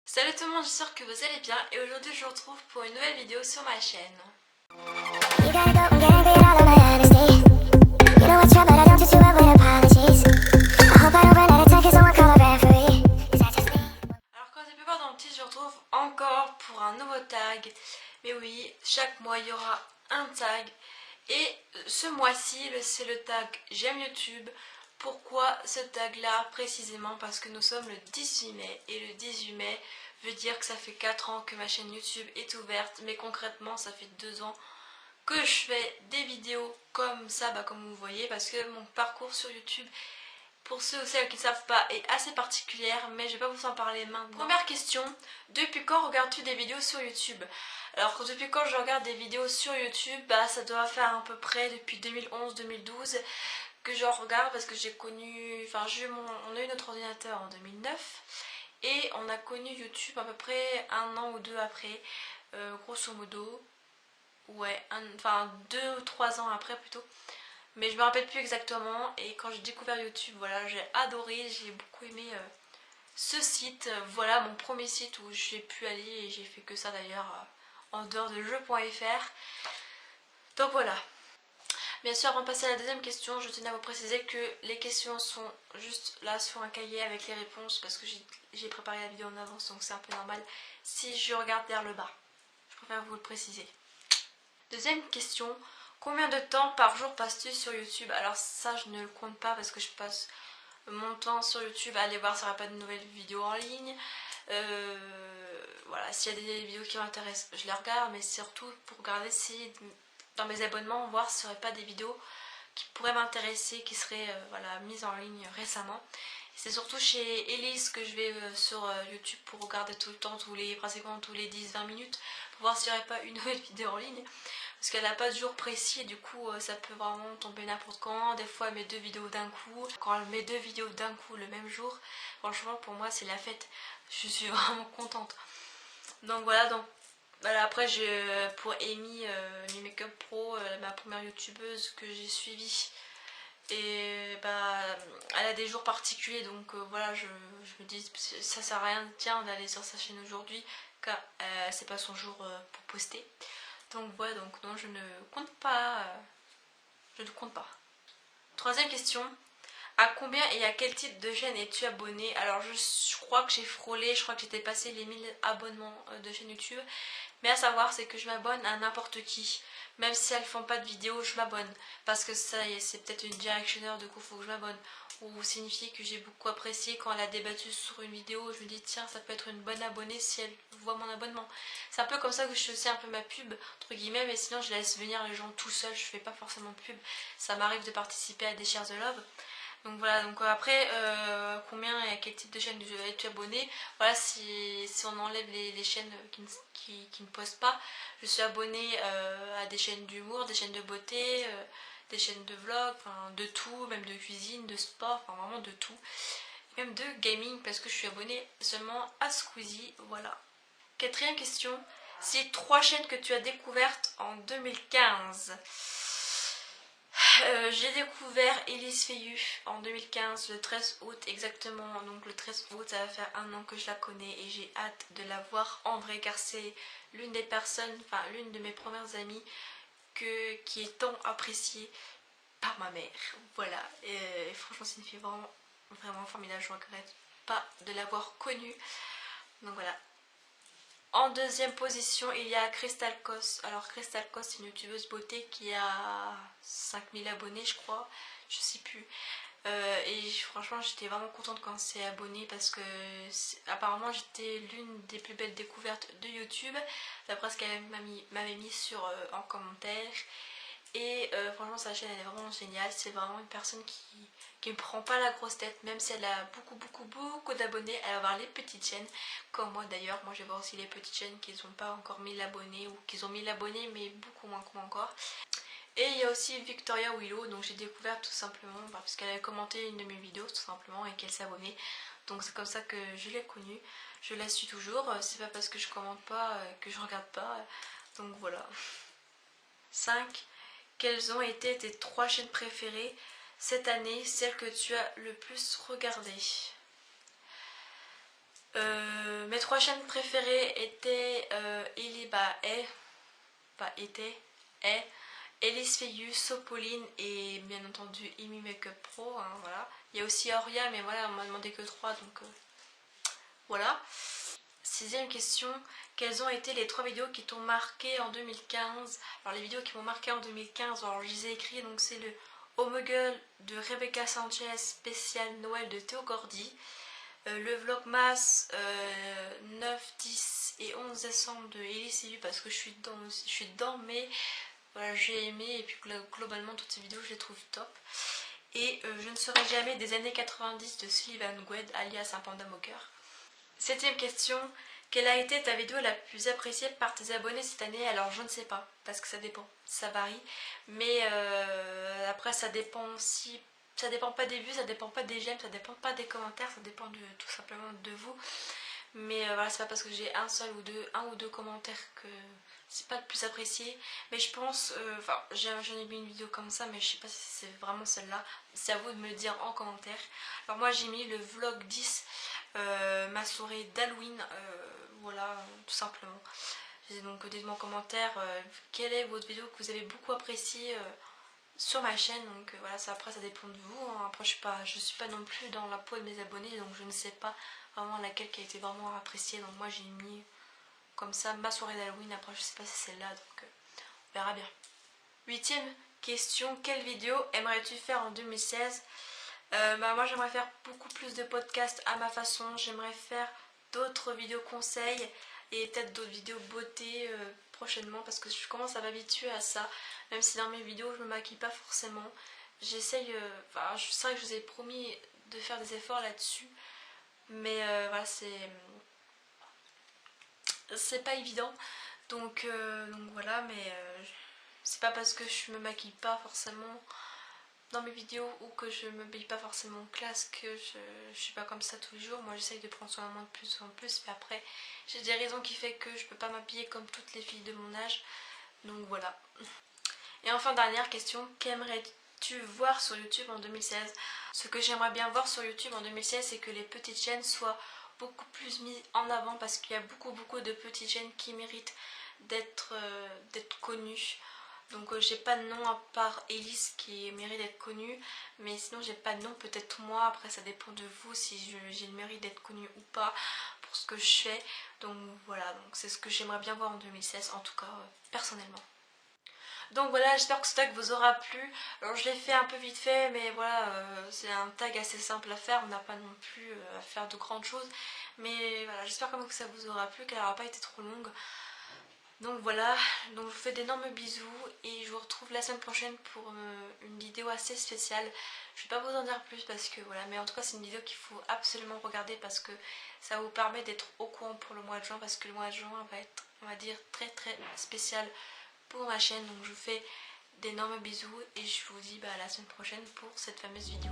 Salut tout le monde, j'espère que vous allez bien et aujourd'hui je vous retrouve pour une nouvelle vidéo sur ma chaîne. Alors comme vous avez pu voir dans le titre, je vous retrouve encore pour un nouveau tag. Mais oui, chaque mois il y aura un tag. Et ce mois-ci, c'est le tag J'aime YouTube. Pourquoi ce tag là précisément? Parce que nous sommes le 18 mai et le 18 mai veut dire que ça fait 4 ans que ma chaîne YouTube est ouverte, mais concrètement ça fait 2 ans que je fais des vidéos comme ça, comme vous voyez, parce que mon parcours sur YouTube, pour ceux ou celles qui ne savent pas, est assez particulière, mais je vais pas vous en parler maintenant. Première question, depuis quand regardes-tu des vidéos sur YouTube? Alors depuis quand je regarde des vidéos sur YouTube, ça doit faire à peu près depuis 2011-2012 que je regarde, parce que j'ai connu, on a eu notre ordinateur en 2009 et on a connu YouTube à peu près un an ou deux après, grosso modo. Ouais, 2 ou 3 ans après plutôt. Mais je me rappelle plus exactement. Et quand j'ai découvert YouTube, voilà, j'ai adoré, j'ai beaucoup aimé ce site. Voilà mon premier site où j'ai pu aller et j'ai fait que ça d'ailleurs en dehors de jeux.fr. Donc voilà. Bien sûr, avant de passer à la deuxième question, je tenais à vous préciser que les questions sont juste là sur un cahier avec les réponses parce que j'ai préparé la vidéo en avance, donc c'est un peu normal si je regarde vers le bas. Je préfère vous le préciser. Deuxième question, combien de temps par jour passes-tu sur YouTube? Alors ça je ne le compte pas parce que je passe mon temps sur YouTube à aller voir s'il n'y aura pas de nouvelles vidéos en ligne. Voilà, s'il y a des vidéos qui m'intéressent, je les regarde, mais surtout pour regarder si dans mes abonnements, voir s'il n'y aurait pas des vidéos qui pourraient m'intéresser, qui seraient mises en ligne récemment. C'est surtout chez Elise que je vais sur YouTube pour regarder tout le temps, pratiquement tous les 10-20 minutes, pour voir s'il n'y aurait pas une nouvelle vidéo en ligne. Parce qu'elle n'a pas de jour précis et du coup ça peut vraiment tomber n'importe quand. Des fois elle met 2 vidéos d'un coup. Quand elle met 2 vidéos d'un coup le même jour, franchement pour moi c'est la fête. Je suis vraiment contente. Donc voilà, après pour Amy, Mi Makeup Pro, ma première youtubeuse que j'ai suivie. Et elle a des jours particuliers, donc voilà, je me dis ça sert à rien d'aller sur sa chaîne aujourd'hui car c'est pas son jour pour poster. Donc voilà, donc non, je ne compte pas. Je ne compte pas. Troisième question. À combien et à quel type de chaîne es-tu abonné? Alors je crois que j'ai frôlé, je crois que j'étais passé les 1000 abonnements de chaîne YouTube. Mais à savoir, c'est que je m'abonne à n'importe qui. Même si elles font pas de vidéos, je m'abonne. Parce que ça y est, c'est peut-être une directionnaire, du coup il faut que je m'abonne. Ou signifie que j'ai beaucoup apprécié quand elle a débattu sur une vidéo. Je me dis tiens, ça peut être une bonne abonnée si elle voit mon abonnement. C'est un peu comme ça que je fais aussi un peu ma pub, entre guillemets. Mais sinon je laisse venir les gens tout seul, je fais pas forcément de pub. Ça m'arrive de participer à des Share the Love. Donc voilà, donc après, combien et à quel type de chaîne es-tu abonné? Voilà, si on enlève les chaînes qui ne postent pas, je suis abonnée à des chaînes d'humour, des chaînes de beauté, des chaînes de vlog, de tout, même de cuisine, de sport, vraiment de tout. Même de gaming parce que je suis abonnée seulement à Squeezie, voilà. Quatrième question, c'est 3 chaînes que tu as découvertes en 2015. J'ai découvert Elise Feyu en 2015, le 13 août exactement. Donc le 13 août, ça va faire un an que je la connais et j'ai hâte de la voir en vrai car c'est l'une des personnes, l'une de mes premières amies qui est tant appréciée par ma mère. Voilà, et franchement c'est une fille vraiment, vraiment formidable, je regrette pas de l'avoir connue. Donc voilà. En deuxième position, il y a Crystal Cos. Alors Crystal Cos, c'est une youtubeuse beauté qui a 5000 abonnés, je crois. Je sais plus. Et franchement, j'étais vraiment contente quand elle s'est abonnée parce que apparemment j'étais l'une des plus belles découvertes de YouTube, d'après ce qu'elle m'avait mis en commentaire. Et franchement sa chaîne elle est vraiment géniale, c'est vraiment une personne qui ne prend pas la grosse tête, même si elle a beaucoup d'abonnés, elle va voir les petites chaînes, comme moi d'ailleurs, moi je vais voir aussi les petites chaînes qui n'ont pas encore 1000 abonnés ou qui ont 1000 abonnés mais beaucoup moins que moi encore. Et il y a aussi Victoria Willow, donc j'ai découvert tout simplement parce qu'elle a commenté une de mes vidéos tout simplement et qu'elle s'abonnait. Donc c'est comme ça que je l'ai connue, je la suis toujours, c'est pas parce que je commente pas que je regarde pas, donc voilà. 5. Quelles ont été tes 3 chaînes préférées cette année, celles que tu as le plus regardées? Mes 3 chaînes préférées étaient Elise Feyu, Sopoline et bien entendu Imi Makeup Pro, hein, voilà. Il y a aussi Auria, mais voilà, on m'a demandé que 3, donc voilà. 6ème question, quelles ont été les 3 vidéos qui t'ont marqué en 2015? Alors les vidéos qui m'ont marqué en 2015, alors je les ai écrites, donc c'est le Omegle de Rebecca Sanchez spécial Noël de Théo Gordy, le Vlogmas 9, 10 et 11 décembre de Elise Feyu parce que je suis dedans, mais voilà, j'ai aimé et puis globalement toutes ces vidéos je les trouve top. Et Je ne serai jamais des années 90 de Sullivan Gwed alias un panda moqueur. 7ème question, quelle a été ta vidéo la plus appréciée par tes abonnés cette année? Alors je ne sais pas, parce que ça dépend, ça varie. Mais après ça dépend aussi, ça dépend pas des vues, ça dépend pas des j'aime, ça dépend pas des commentaires, ça dépend tout simplement de vous. Mais voilà, c'est pas parce que j'ai un ou deux commentaires que c'est pas le plus apprécié. Mais je pense, enfin j'en ai mis une vidéo comme ça, mais je sais pas si c'est vraiment celle-là. C'est à vous de me le dire en commentaire. Alors moi j'ai mis le vlog 10, ma soirée d'Halloween, voilà, tout simplement. Donc dites-moi en commentaire quelle est votre vidéo que vous avez beaucoup appréciée sur ma chaîne. Donc voilà, ça, après ça dépend de vous, hein. Après je suis pas non plus dans la peau de mes abonnés, donc je ne sais pas vraiment laquelle qui a été vraiment appréciée. Donc moi j'ai mis comme ça ma soirée d'Halloween. Après je sais pas si c'est celle-là, donc on verra bien. 8ème question, quelle vidéo aimerais-tu faire en 2016? Moi j'aimerais faire beaucoup plus de podcasts à ma façon. J'aimerais faire d'autres vidéos conseils et peut-être d'autres vidéos beauté prochainement, parce que je commence à m'habituer à ça. Même si dans mes vidéos je me maquille pas forcément, j'essaye, c'est vrai que je vous ai promis de faire des efforts là-dessus, mais voilà, c'est pas évident. Donc voilà, mais c'est pas parce que je me maquille pas forcément dans mes vidéos ou que je me m'habille pas forcément en classe que je suis pas comme ça tous les jours. Moi j'essaye de prendre soin de moi de plus en plus, mais après j'ai des raisons qui fait que je peux pas m'habiller comme toutes les filles de mon âge. Donc voilà. Et enfin, dernière question, qu'aimerais-tu voir sur YouTube en 2016? Ce que j'aimerais bien voir sur YouTube en 2016, c'est que les petites chaînes soient beaucoup plus mises en avant, parce qu'il y a beaucoup de petites chaînes qui méritent d'être connues. Donc j'ai pas de nom à part Elise qui mérite d'être connue, mais sinon j'ai pas de nom, peut-être moi. Après ça dépend de vous si j'ai le mérite d'être connue ou pas pour ce que je fais. Donc voilà, donc c'est ce que j'aimerais bien voir en 2016, en tout cas personnellement. Donc voilà, j'espère que ce tag vous aura plu. Alors je l'ai fait un peu vite fait, mais voilà, c'est un tag assez simple à faire. On n'a pas non plus à faire de grandes choses. Mais voilà, j'espère quand même que ça vous aura plu, qu'elle n'aura pas été trop longue. Donc voilà, donc je vous fais d'énormes bisous et je vous retrouve la semaine prochaine pour une vidéo assez spéciale. Je vais pas vous en dire plus parce que voilà, mais en tout cas c'est une vidéo qu'il faut absolument regarder parce que ça vous permet d'être au courant pour le mois de juin, parce que le mois de juin va être, on va dire, très spécial pour ma chaîne. Donc je vous fais d'énormes bisous et je vous dis à la semaine prochaine pour cette fameuse vidéo.